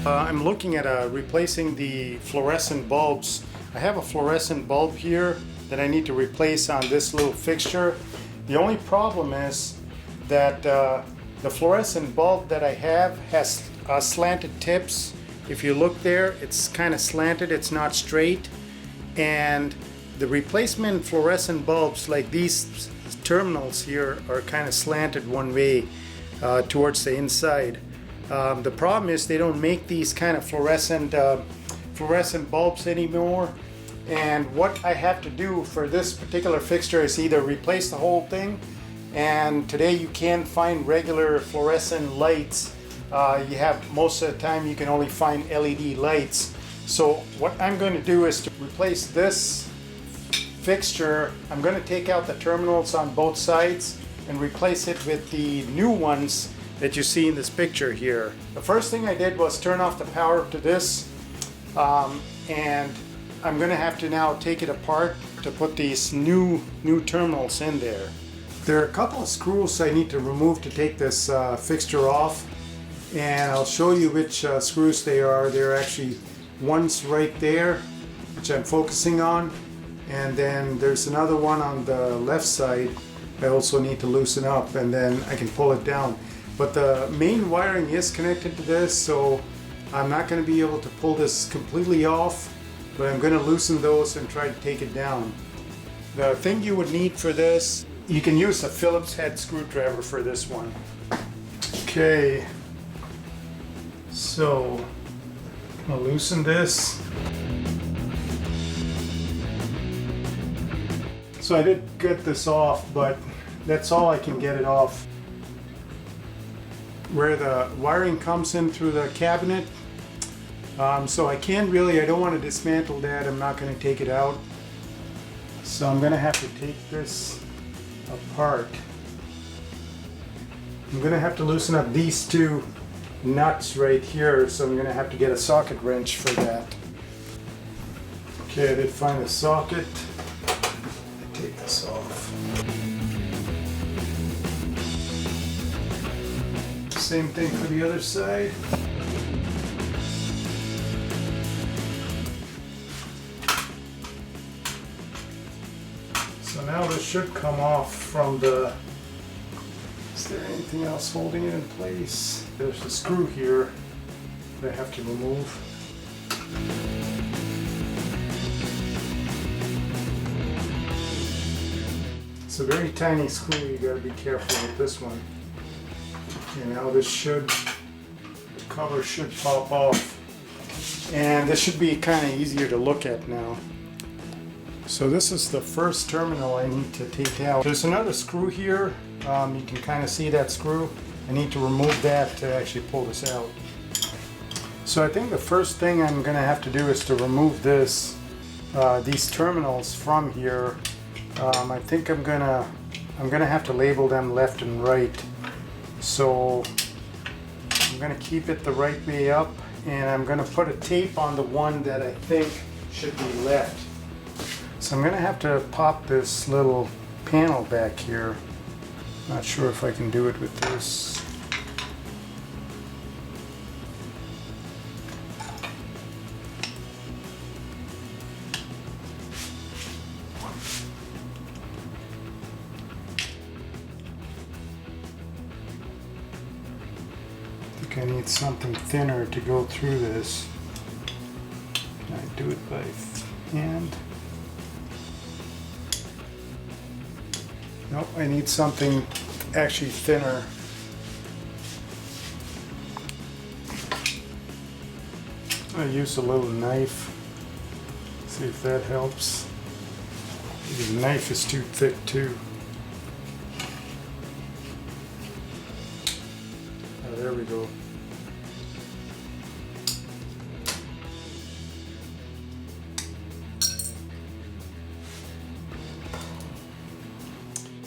I'm looking at replacing the fluorescent bulbs. I have a fluorescent bulb here that I need to replace on this little fixture. The only problem is that the fluorescent bulb that I have has slanted tips. If you look there, it's kind of slanted, it's not straight. And the replacement fluorescent bulbs, like these terminals here, are kind of slanted one way towards the inside. The problem is they don't make these kind of fluorescent bulbs anymore. And what I have to do for this particular fixture is either replace the whole thing, and today you can't find regular fluorescent lights. You have, most of the time you can only find LED lights. So what I'm going to do is to replace this fixture. I'm going to take out the terminals on both sides and replace it with the new ones that you see in this picture here. The first thing I did was turn off the power to this, and I'm going to have to now take it apart to put these new terminals in there. There are a couple of screws I need to remove to take this fixture off, and I'll show you which screws they are. There are actually ones right there, which I'm focusing on, and then there's another one on the left side I also need to loosen up, and then I can pull it down. But the main wiring is connected to this, so I'm not going to be able to pull this completely off, but I'm going to loosen those and try to take it down. The thing you would need for this, you can use a Phillips head screwdriver for this one. Okay, so I'll loosen this. So I did get this off, but that's all I can get it off. Where the wiring comes in through the cabinet, so I don't want to dismantle that. I'm not going to take it out, so I'm going to have to take this apart. I'm going to have to loosen up these two nuts right here, so I'm going to have to get a socket wrench for that. Okay, I did find a socket. Take this off. Same thing for the other side. So now this should come off from the... Is there anything else holding it in place? There's the screw here that I have to remove. It's a very tiny screw, you gotta be careful with this one. Okay, now the cover should pop off. And this should be kind of easier to look at now. So this is the first terminal I need to take out. There's another screw here. You can kind of see that screw. I need to remove that to actually pull this out. So I think the first thing I'm going to have to do is to remove these terminals from here. I think I'm gonna have to label them left and right. So I'm gonna keep it the right way up, and I'm gonna put a tape on the one that I think should be left. So I'm gonna have to pop this little panel back here. Not sure if I can do it with this. I need something thinner to go through this. I do it by hand. Nope, I need something actually thinner. I use a little knife. See if that helps. The knife is too thick too. Oh, there we go.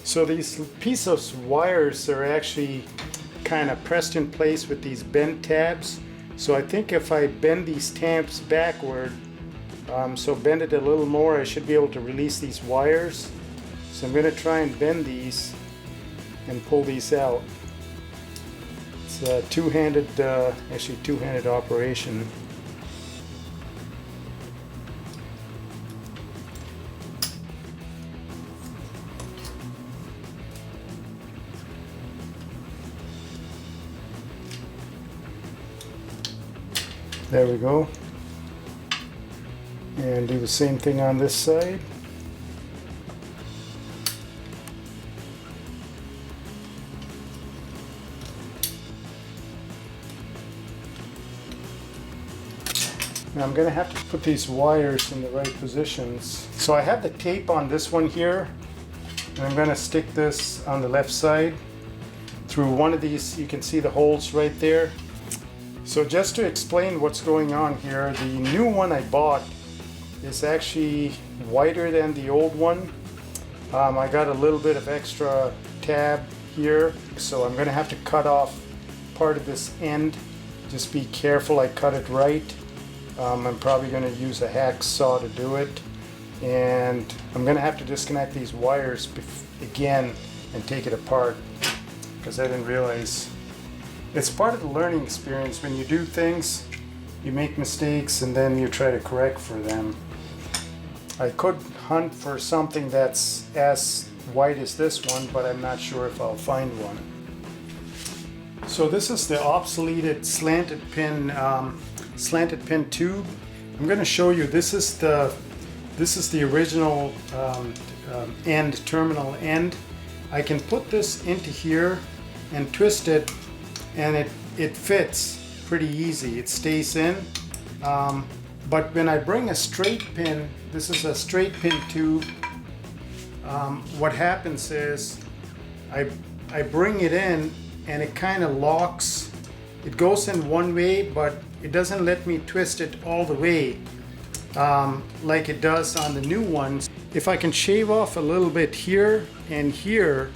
So these pieces of wires are actually kind of pressed in place with these bent tabs. So I think if I bend these tabs backward, so bend it a little more, I should be able to release these wires. So I'm going to try and bend these and pull these out. Let's It's a two-handed, actually two-handed operation. There we go. And do the same thing on this side. Now I'm going to have to put these wires in the right positions. So I have the tape on this one here, and I'm going to stick this on the left side. Through one of these, you can see the holes right there. So just to explain what's going on here, the new one I bought is actually wider than the old one. I got a little bit of extra tab here, so I'm going to have to cut off part of this end. Just be careful I cut it right. I'm probably going to use a hacksaw to do it, and I'm going to have to disconnect these wires again and take it apart, because I didn't realize. It's part of the learning experience. When you do things, you make mistakes and then you try to correct for them. I could hunt for something that's as wide as this one, but I'm not sure if I'll find one. So this is the obsoleted slanted pin tube. I'm going to show you. This is the original terminal end. I can put this into here and twist it, and it fits pretty easy. It stays in. But when I bring a straight pin, this is a straight pin tube. What happens is I bring it in, and it kind of locks. It goes in one way, but it doesn't let me twist it all the way like it does on the new ones. If I can shave off a little bit here and here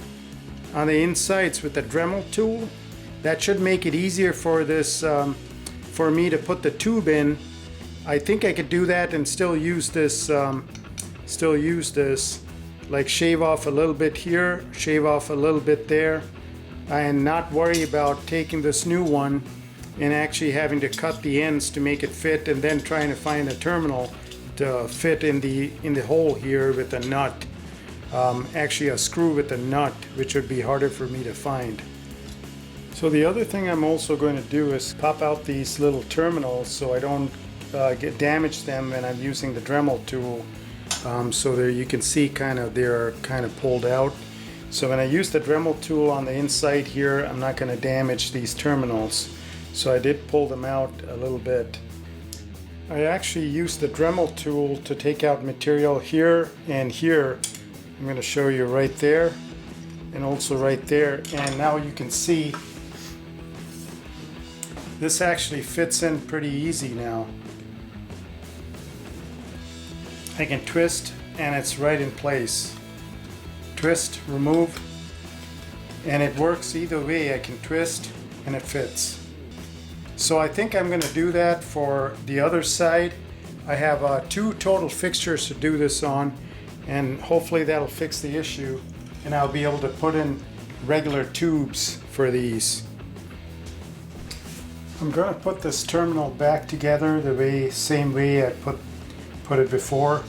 on the insides with the Dremel tool, that should make it easier for this for me to put the tube in. I think I could do that and still use this like shave off a little bit here, shave off a little bit there, and not worry about taking this new one and actually having to cut the ends to make it fit, and then trying to find a terminal to fit in the hole here with a nut. Actually a screw with a nut, which would be harder for me to find. So the other thing I'm also going to do is pop out these little terminals so I don't damage them when I'm using the Dremel tool. So there you can see they're kind of pulled out. So when I use the Dremel tool on the inside here, I'm not going to damage these terminals. So I did pull them out a little bit. I actually used the Dremel tool to take out material here and here. I'm going to show you right there and also right there. And now you can see this actually fits in pretty easy now. I can twist and it's right in place. Twist, remove, and it works either way. I can twist and it fits. So I think I'm going to do that for the other side. I have 2 total fixtures to do this on, and hopefully that'll fix the issue, and I'll be able to put in regular tubes for these. I'm going to put this terminal back together the same way I put it before.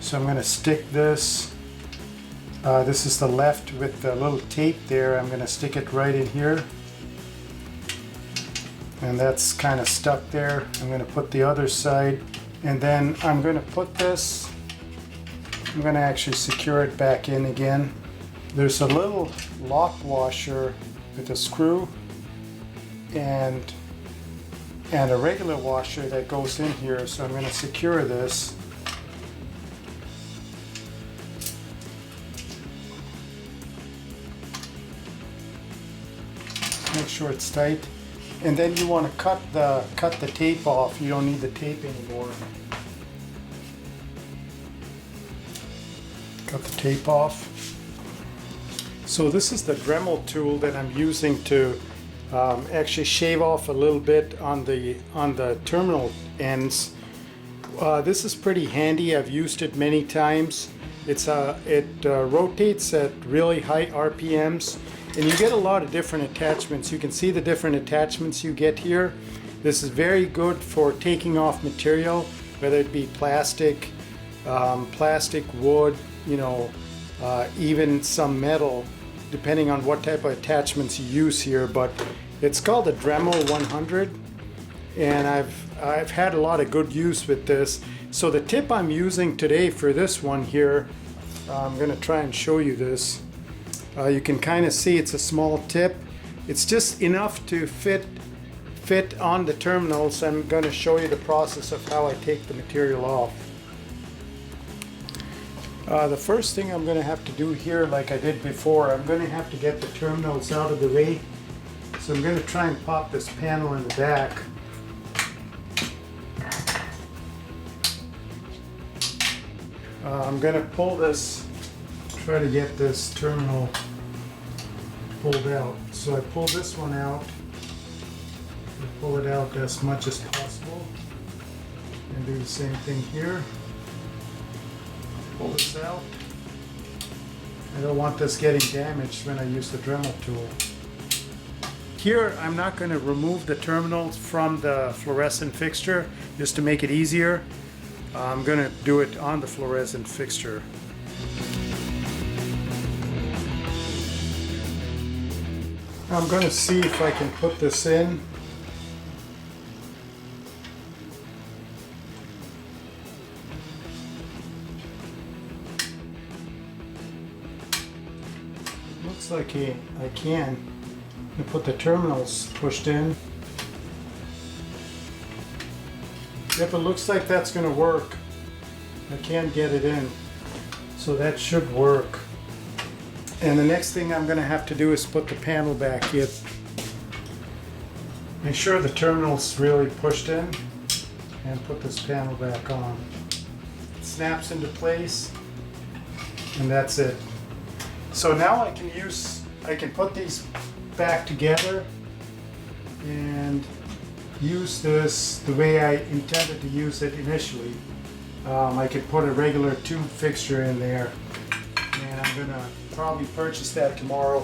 So I'm going to stick this. This is the left with the little tape there. I'm going to stick it right in here. And that's kind of stuck there. I'm going to put the other side. And then I'm going to put this. I'm going to actually secure it back in again. There's a little lock washer with a screw and a regular washer that goes in here. So I'm going to secure this. Make sure it's tight, and then you want to cut the tape off. You don't need the tape anymore. Cut the tape off. So this is the Dremel tool that I'm using to actually shave off a little bit on the terminal ends. This is pretty handy. I've used it many times. It rotates at really high RPMs, And you get a lot of different attachments. You can see the different attachments you get here. This is very good for taking off material, whether it be plastic, wood, you know, even some metal, depending on what type of attachments you use here. But it's called a Dremel 100, and I've had a lot of good use with this. So the tip I'm using today for this one here, I'm going to try and show you this. You can kind of see it's a small tip. It's just enough to fit on the terminals. I'm going to show you the process of how I take the material off. The first thing I'm going to have to do here, like I did before, I'm going to have to get the terminals out of the way. So I'm going to try and pop this panel in the back. I'm going to pull this, try to get this terminal pulled out. So I pull this one out, I pull it out as much as possible, and do the same thing here. Pull this out. I don't want this getting damaged when I use the Dremel tool. Here I'm not going to remove the terminals from the fluorescent fixture just to make it easier. I'm going to do it on the fluorescent fixture. I'm going to see if I can put this in. Looks like I can. I put the terminals pushed in. Yep, it looks like that's going to work. I can't get it in, so that should work. And the next thing I'm going to have to do is put the panel back in. Make sure the terminal's really pushed in, and put this panel back on. It snaps into place, and that's it. So now I can put these back together and use this the way I intended to use it initially. I could put a regular tube fixture in there, and I'm gonna probably purchase that tomorrow.